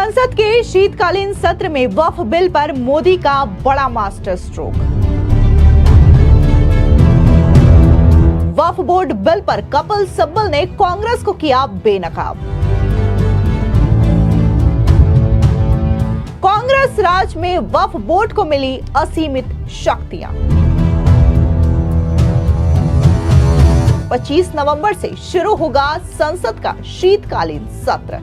संसद के शीतकालीन सत्र में वक्फ बिल पर मोदी का बड़ा मास्टर स्ट्रोक। वक्फ बोर्ड बिल पर कपिल सिब्बल ने कांग्रेस को किया बेनकाब। कांग्रेस राज में वक्फ बोर्ड को मिली असीमित शक्तियां। 25 नवंबर से शुरू होगा संसद का शीतकालीन सत्र।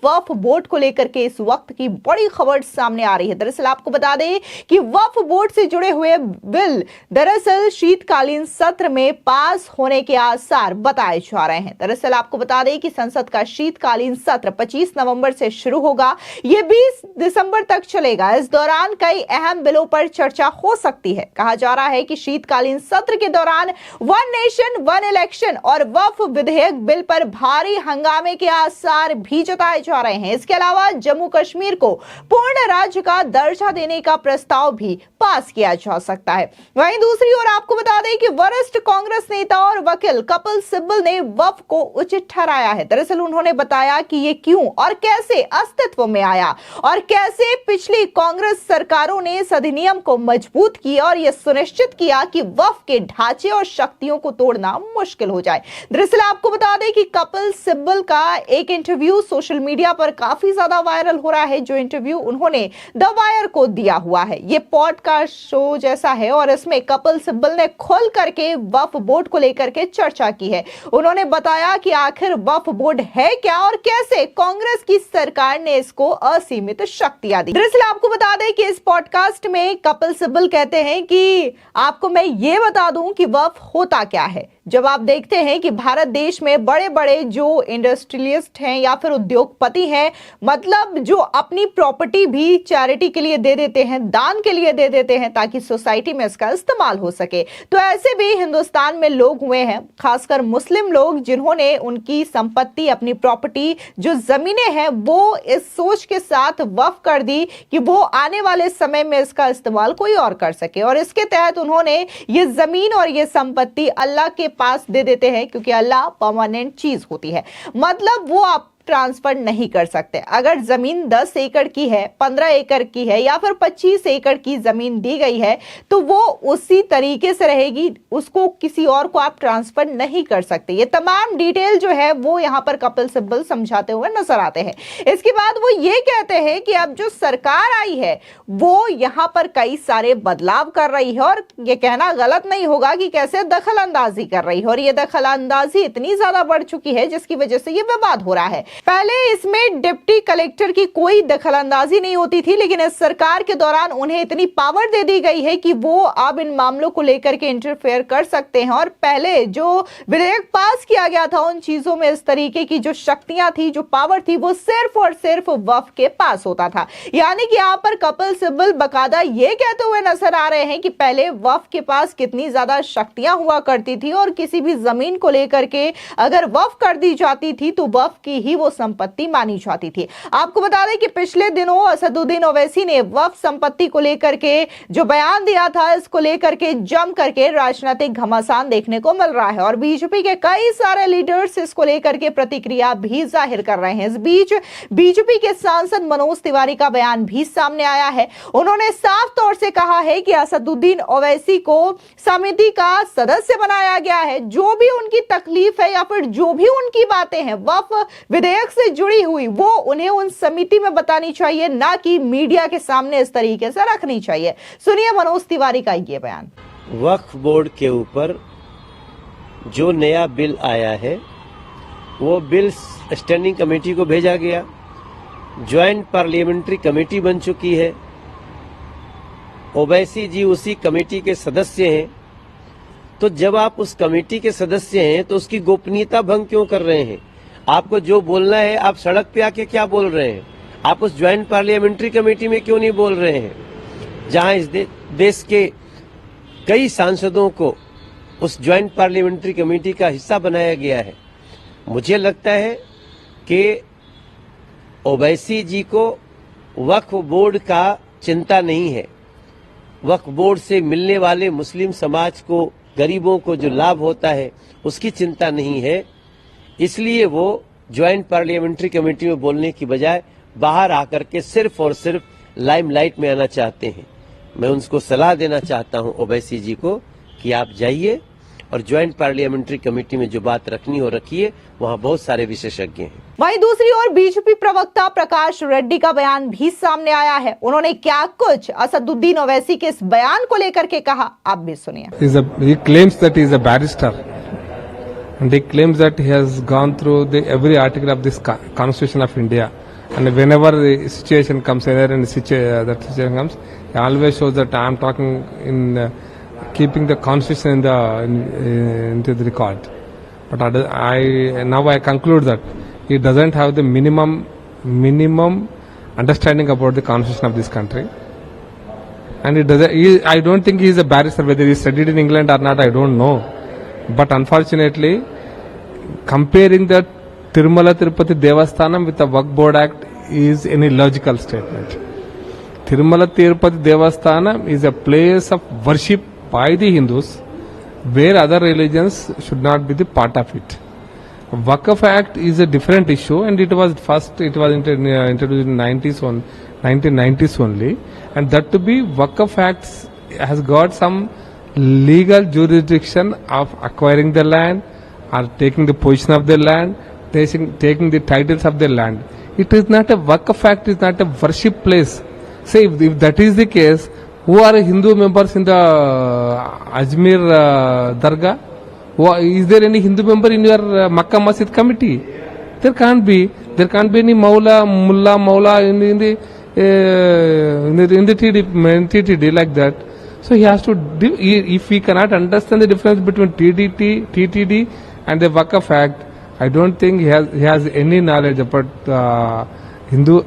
वक्फ बोर्ड को लेकर के इस वक्त की बड़ी खबर सामने आ रही है। दरअसल आपको बता दें कि वक्फ बोर्ड से जुड़े हुए बिल दरअसल शीतकालीन सत्र में पास होने के आसार बताए जा रहे हैं। दरअसल आपको बता दें कि संसद का शीतकालीन सत्र 25 नवंबर से शुरू होगा। ये 20 दिसंबर तक चलेगा। इस दौरान कई अहम बिलों पर चर्चा हो सकती है। कहा जा रहा है कि शीतकालीन सत्र के दौरान वन नेशन वन इलेक्शन और वक्फ विधेयक बिल पर भारी हंगामे के आसार भी जताए जा रहे हैं। इसके अलावा जम्मू कश्मीर को पूर्ण राज्य का दर्जा देने का प्रस्ताव भी पास किया जा सकता है। वहीं दूसरी ओर आपको बता दें कि वरिष्ठ कांग्रेस नेता और वकील कपिल सिब्बल ने वक्फ को उचित ठहराया है। दरअसल उन्होंने बताया कि ये क्यों और कैसे अस्तित्व में आया और कैसे पिछली कांग्रेस सरकारों ने इस अधिनियम को मजबूत किया और यह सुनिश्चित किया कि वक्फ के ढांचे और शक्तियों को तोड़ना मुश्किल हो जाए। दरअसल आपको बता दें कि कपिल सिब्बल का एक इंटरव्यू सोशल मीडिया पर काफी ज्यादा वायरल हो रहा है। जो इंटरव्यू उन्होंने द वायर को दिया हुआ है, ये पॉडकास्ट शो जैसा है और इसमें कपिल सिब्बल ने खुल करके वक्फ बोर्ड को लेकर के चर्चा की है। उन्होंने बताया कि आखिर वक्फ बोर्ड है क्या और कैसे कांग्रेस की सरकार ने इसको असीमित शक्तियां दी। दरअसल आपको बता दें कि इस पॉडकास्ट में कपिल सिब्बल कहते हैं कि आपको मैं ये बता दूं कि वक्फ होता क्या है। जब आप देखते हैं कि भारत देश में बड़े बड़े जो इंडस्ट्रियलिस्ट हैं या फिर उद्योगपति हैं, मतलब जो अपनी प्रॉपर्टी भी चैरिटी के लिए दे देते हैं, दान के लिए दे देते हैं ताकि सोसाइटी में इसका इस्तेमाल हो सके। तो ऐसे भी हिंदुस्तान में लोग हुए हैं, खासकर मुस्लिम लोग, जिन्होंने उनकी संपत्ति, अपनी प्रॉपर्टी, जो जमीनें हैं, वो इस सोच के साथ वक्फ कर दी कि वो आने वाले समय में इसका इस्तेमाल कोई और कर सके। और इसके तहत उन्होंने ये जमीन और ये संपत्ति अल्लाह के पास दे देते हैं, क्योंकि अल्लाह परमानेंट चीज होती है। मतलब वो आप ट्रांसफर नहीं कर सकते। अगर जमीन 10 एकड़ की है, 15 एकड़ की है या फिर 25 एकड़ की जमीन दी गई है तो वो उसी तरीके से रहेगी, उसको किसी और को आप ट्रांसफर नहीं कर सकते। ये तमाम डिटेल जो है वो यहाँ पर कपिल सिब्बल समझाते हुए नजर आते हैं। इसके बाद वो ये कहते हैं कि अब जो सरकार आई है वो यहाँ पर कई सारे बदलाव कर रही है और ये कहना गलत नहीं होगा कि कैसे दखल अंदाजी कर रही है। और ये दखल अंदाजी इतनी ज्यादा बढ़ चुकी है जिसकी वजह से ये विवाद हो रहा है। पहले इसमें डिप्टी कलेक्टर की कोई दखलंदाजी नहीं होती थी, लेकिन इस सरकार के दौरान उन्हें इतनी पावर दे दी गई है कि वो अब इन मामलों को लेकर के इंटरफेयर कर सकते हैं। और पहले जो विधेयक पास किया गया था उन चीजों में इस तरीके की जो शक्तियां थी, जो पावर थी, वो सिर्फ और सिर्फ वक्फ के पास होता था। यानी कि यहाँ पर कपिल सिब्बल बकायदा ये कहते हुए नजर आ रहे हैं कि पहले वक्फ के पास कितनी ज्यादा शक्तियां हुआ करती थी और किसी भी जमीन को लेकर के अगर वक्फ कर दी जाती थी तो वक्फ की ही वो संपत्ति मानी जाती थी। आपको बता दें कि पिछले दिनों असदुद्दीन ओवैसी ने वक्फ संपत्ति को लेकर के जो बयान दिया था, इसको लेकर के जम करके राजनीतिक घमासान देखने को मिल रहा है और बीजेपी के कई सारे लीडर्स इसको लेकर के प्रतिक्रिया भी जाहिर कर रहे हैं। इस बीच बीजेपी के सांसद मनोज तिवारी का बयान भी सामने आया है। उन्होंने साफ तौर से कहा है कि असदुद्दीन ओवैसी को समिति का सदस्य बनाया गया है। जो भी उनकी तकलीफ है या फिर जो भी उनकी बातें हैं वक्फ विधेयक से जुड़ी हुई, वो उन्हें उन समिति में बतानी चाहिए, ना कि मीडिया के सामने इस तरीके से रखनी चाहिए। सुनिए मनोज तिवारी का ये बयान। वक्फ बोर्ड के ऊपर जो नया बिल आया है वो बिल स्टैंडिंग कमेटी को भेजा गया, ज्वाइंट पार्लियामेंट्री कमेटी बन चुकी है। ओवैसी जी उसी कमेटी के सदस्य हैं। तो जब आप उस कमेटी के सदस्य हैं तो उसकी गोपनीयता भंग क्यों कर रहे हैं? आपको जो बोलना है आप सड़क पे आके क्या बोल रहे हैं? आप उस ज्वाइंट पार्लियामेंट्री कमेटी में क्यों नहीं बोल रहे हैं, जहां इस देश के कई सांसदों को उस ज्वाइंट पार्लियामेंट्री कमेटी का हिस्सा बनाया गया है? मुझे लगता है कि ओवैसी जी को वक्फ बोर्ड का चिंता नहीं है। वक्फ बोर्ड से मिलने वाले मुस्लिम समाज को, गरीबों को जो लाभ होता है उसकी चिंता नहीं है, इसलिए वो ज्वाइंट पार्लियामेंट्री कमेटी में बोलने की बजाय बाहर आकर के सिर्फ और सिर्फ लाइमलाइट में आना चाहते हैं। मैं उनको सलाह देना चाहता हूं ओवैसी जी को कि आप जाइए और ज्वाइंट पार्लियामेंट्री कमेटी में जो बात रखनी हो रखिए, वहां बहुत सारे विशेषज्ञ हैं। वहीं दूसरी ओर बीजेपी प्रवक्ता प्रकाश रेड्डी का बयान भी सामने आया है। उन्होंने क्या कुछ असदुद्दीन ओवैसी के इस बयान को लेकर के कहा, आप भी सुनिए। He claims that he is a barrister, and he claims that he has gone through every article of this Constitution of India. And whenever the situation comes, that situation comes, he always shows that I am talking in keeping the Constitution into the record. But I conclude that he doesn't have the minimum understanding about the Constitution of this country. And I don't think he is a barrister. Whether he studied in England or not, I don't know. But unfortunately, comparing the Tirumala Tirupati Devasthanam with the Waqf Board Act is an illogical statement. Tirumala Tirupati Devasthanam is a place of worship by the Hindus, where other religions should not be the part of it. Waqf Act is a different issue, and it was introduced in 1990s only, and that to be Waqf Act has got some legal jurisdiction of acquiring the land or taking the position of the land, taking the titles of the land. It is not a Waqf Act, is not a worship place. Say if that is the case, who are Hindu members in the Ajmer Dargah? Is there any Hindu member in your Makkah Masjid committee? There can't be. There can't be any mullah in the TTD like that. So he has to. If he cannot understand the difference between TTD and the Waqf Act, I don't think he has any knowledge about Hindu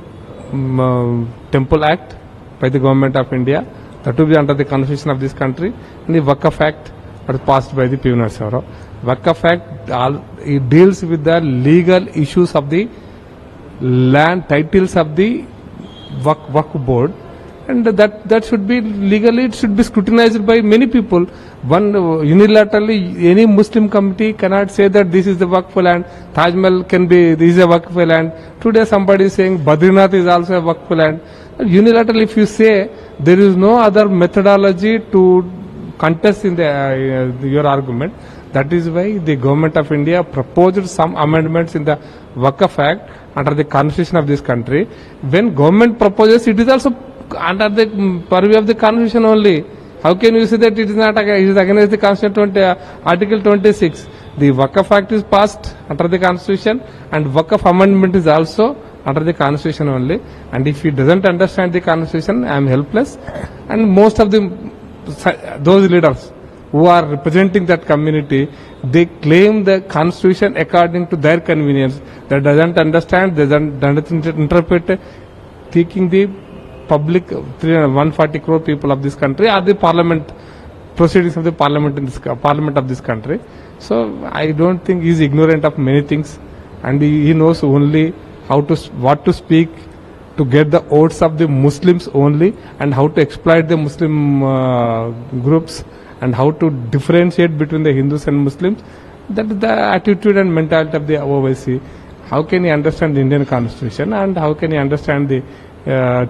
Temple Act by the Government of India. That will be under the Constitution of this country, and the Waqf Act that was passed by the P. Narasimha Rao. Waqf Act it deals with the legal issues of the land titles of the Waqf Board, and that should be legally, it should be scrutinized by many people. One unilaterally, any Muslim committee cannot say that this is the Waqf land, Taj Mahal this is a Waqf land. Today somebody is saying Badrinath is also a Waqf land. Unilaterally, if you say, there is no other methodology to contest in your argument. That is why the Government of India proposed some amendments in the Waqf Act under the Constitution of this country. When government proposes, it is also under the purview of the Constitution only. How can you say that it is not it is against the Constitution Article 26? The Waqf Act is passed under the Constitution, and Waqf Amendment is also under the Constitution only. And if he doesn't understand the Constitution, I am helpless. And most of those leaders who are representing that community, they claim the Constitution according to their convenience. They doesn't understand, they doesn't interpret, taking the public 140 crore people of this country or the parliament proceedings of the parliament of this country. So I don't think he is ignorant of many things, and he knows only what to speak to get the votes of the Muslims only, and how to exploit the Muslim groups, and how to differentiate between the Hindus and Muslims. That is the attitude and mentality of the OIC. How can he understand the Indian Constitution, and how can he understand the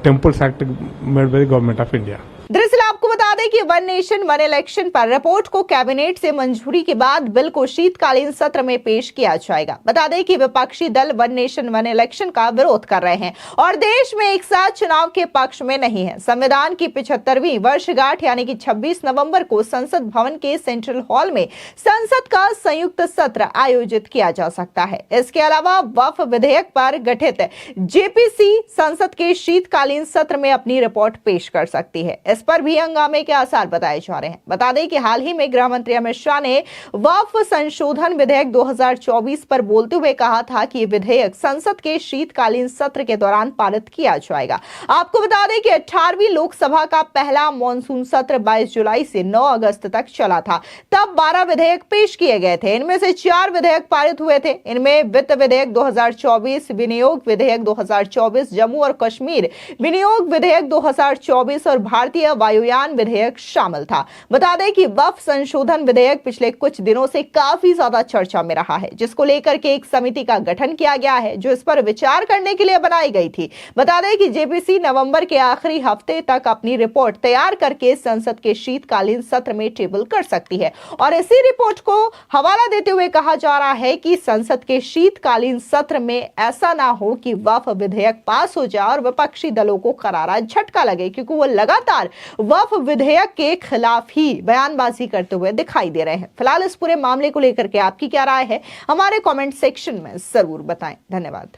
Temples Act made by the Government of India? दरअसल आपको बता दें कि one nation one election पर report को cabinet से मंजूरी के बाद बिल को शीतकालीन सत्र में पेश किया जाएगा। बता दें कि विपक्षी दल वन नेशन वन इलेक्शन का विरोध कर रहे हैं और देश में एक साथ चुनाव के पक्ष में नहीं है। संविधान की 75वीं वर्षगांठ यानी कि 26 नवंबर को संसद भवन के सेंट्रल हॉल में संसद का संयुक्त सत्र आयोजित किया जा सकता है। इसके अलावा वक्फ विधेयक पर गठित जेपीसी संसद के शीतकालीन सत्र में अपनी रिपोर्ट पेश कर सकती है। इस पर भी हंगामे के आसार बताए जा रहे हैं। बता दें कि हाल ही में गृह मंत्री अमित शाह ने वक्फ संशोधन विधेयक 2024 पर बोलते हुए कहा था कि विधेयक संसद के शीतकालीन सत्र के दौरान पारित किया जाएगा। आपको बता दें कि 18वीं लोकसभा का पहला मॉनसून सत्र 22 जुलाई से 9 अगस्त तक चला था। तब 12 विधेयक पेश किए गए थे। इनमें से 4 विधेयक पारित हुए थे। इनमें वित्त विधेयक 2024, विनियोग विधेयक 2024, जम्मू और कश्मीर विनियोग विधेयक 2024 और भारतीय वायुयान विधेयक विधेयक शामिल था। बता दें कि वक्फ संशोधन विधेयक पिछले कुछ दिनों से काफी ज्यादा चर्चा में रहा है, जिसको लेकर के एक समिति का गठन किया गया है जो इस पर विचार करने के लिए बनाई गई थी। बता दें कि जेपीसी नवंबर के आखिरी हफ्ते तक अपनी रिपोर्ट तैयार करके संसद के शीतकालीन सत्र में टेबल कर सकती है और इसी रिपोर्ट को हवाला देते हुए कहा जा रहा है कि संसद के शीतकालीन सत्र में ऐसा ना हो कि वक्फ विधेयक पास हो जाए और विपक्षी दलों को करारा झटका लगे, क्योंकि वो लगातार वक्फ विधेयक के खिलाफ ही बयानबाजी करते हुए दिखाई दे रहे हैं। फिलहाल इस पूरे मामले को लेकर के आपकी क्या राय है, हमारे कमेंट सेक्शन में जरूर बताएं। धन्यवाद।